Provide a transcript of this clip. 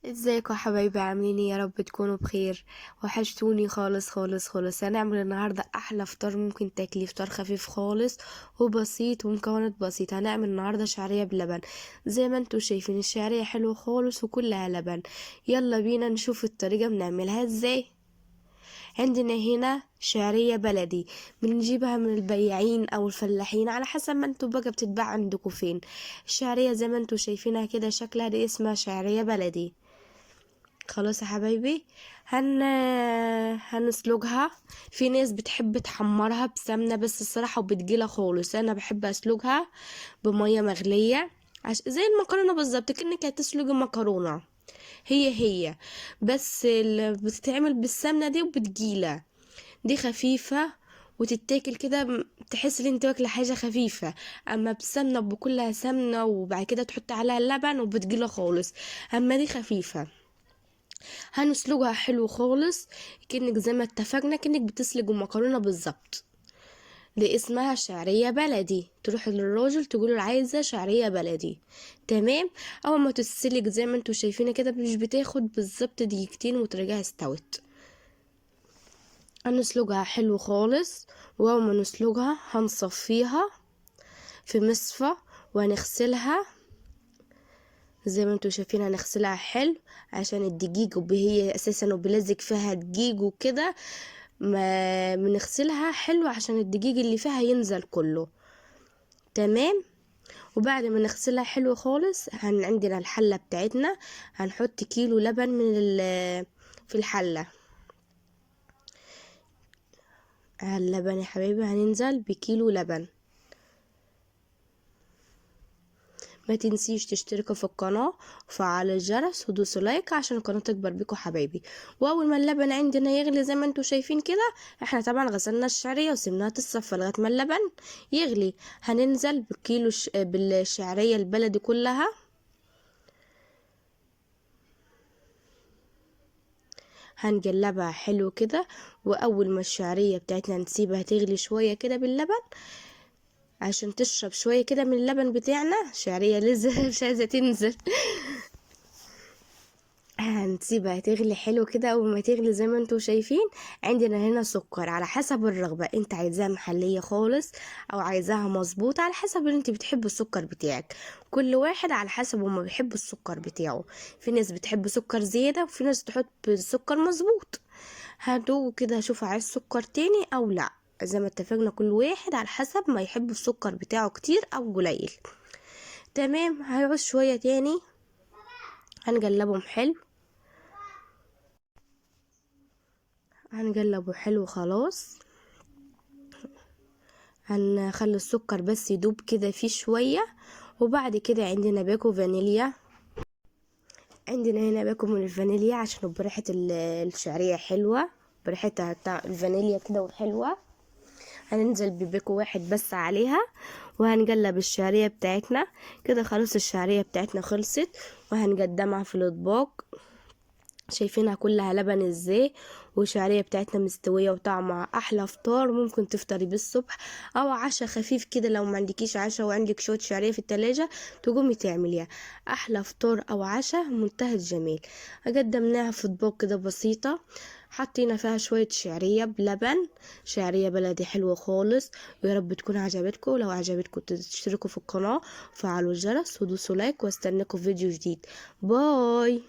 ازيكم يا حبايبي؟ عاملين ايه؟ يا رب تكونوا بخير. وحشتوني خالص خالص خالص. هنعمل النهارده احلى فطار ممكن تاكليه، فطار خفيف خالص وبسيط ومكونات بسيطه. هنعمل النهارده شعريه بلبن. زي ما انتوا شايفين الشعريه حلوه خالص وكلها لبن. يلا بينا نشوف الطريقه بنعملها ازاي. عندنا هنا شعريه بلدي، بنجيبها من البياعين او الفلاحين على حسب ما انتوا بقى بتتباع عندكم فين. الشعريه زي ما انتوا شايفينها كده شكلها دي اسمها شعريه بلدي. خلاص يا حبايبي، هنسلقها. في ناس بتحب تحمرها بسمنة بس الصراحة وبتجيلة خالص. انا بحب اسلقها بمية مغلية زي المكرونة بالظبط، كأنك هتسلق مكرونة. هي بس اللي بتتعمل بالسمنة دي وبتجيلة، دي خفيفة وتتاكل كده، تحس ان انت واكله حاجه خفيفه. اما بالسمنه بكلها سمنه وبعد كده تحط عليها اللبن وبتجيلة خالص. اما دي خفيفه. هنسلقها حلو خالص، كأنك زي ما اتفقنا كأنك بتسلق المكرونة بالظبط. دي اسمها شعرية بلدي. تروح للراجل تقول عايزة شعرية بلدي. تمام. اول ما تتسلق زي ما انتوا شايفين كده مش بتاخد بالظبط دقيقتين وترجع استوت. هنسلقها حلو خالص، واول ما نسلقها هنصفيها في مصفى وهنغسلها زي ما انتوا شايفين. هنغسلها حلو عشان الدقيق وهي اساسا وبلزق فيها دقيق وكده، ما بنغسلها حلو عشان الدقيق اللي فيها ينزل كله. تمام. وبعد ما نغسلها حلو خالص عندنا الحلة بتاعتنا. هنحط كيلو لبن في الحلة. اللبن يا حبايبي هننزل بكيلو لبن. ما تنسيش تشتركوا في القناة وفعلوا الجرس ودوسوا لايك عشان القناة تكبر بيكم حبايبي. واول ما اللبن عندنا يغلي زي ما انتوا شايفين كده، احنا طبعا غسلنا الشعرية وسيبناها تتصفى لغاية ما اللبن يغلي. هننزل بكيلو بالشعرية البلدي كلها. هنقلبها حلو كده، واول ما الشعرية بتاعتنا نسيبها تغلي شوية كده باللبن عشان تشرب شوية كده من اللبن بتاعنا. شعرية لسه مش عايزة تنزل. هنسيبها تغلي حلو كده. اول ما تغلي زي ما انتوا شايفين عندنا هنا سكر على حسب الرغبة، انت عايزاها محلية خالص او عايزاها مظبوط على حسب اللي انت بتحب السكر بتاعك. كل واحد على حسب ما بيحب السكر بتاعه. في ناس بتحب سكر زيادة وفي ناس تحط سكر مظبوط. هدوق كده اشوف عايز سكر تاني او لا. زي ما اتفقنا كل واحد على حسب ما يحب السكر بتاعه كتير او قليل. تمام. هيعوز شوية تاني. هنقلبهم حلو. هنقلبه حلو خلاص. هنخلي السكر بس يدوب كده فيه شوية. وبعد كده عندنا باكو فانيليا. عندنا هنا باكو من الفانيليا عشان بريحة الشعرية حلوة، بريحتها بتاع الفانيليا كده وحلوة. هننزل بباكو واحد بس عليها. وهنقلب الشعرية بتاعتنا كده. خلاص الشعرية بتاعتنا خلصت وهنقدمها في الاطباق. شايفينها كلها لبن ازاي، والشعريه بتاعتنا مستويه وطعمها احلى فطار ممكن تفطري بالصبح او عشاء خفيف كده. لو ما عندكيش عشاء وعندك شويه شعريه في التلاجة تقومي تعمليها احلى فطار او عشاء منتهى الجمال. قدمناها في اطباق كده بسيطه، حطينا فيها شوية شعرية بلبن، شعرية بلدي حلوة خالص. ويا رب تكون عجبتكم. لو عجبتكم تشتركوا في القناة وفعلوا الجرس ودوسوا لايك، واستناكم في فيديو جديد. باي.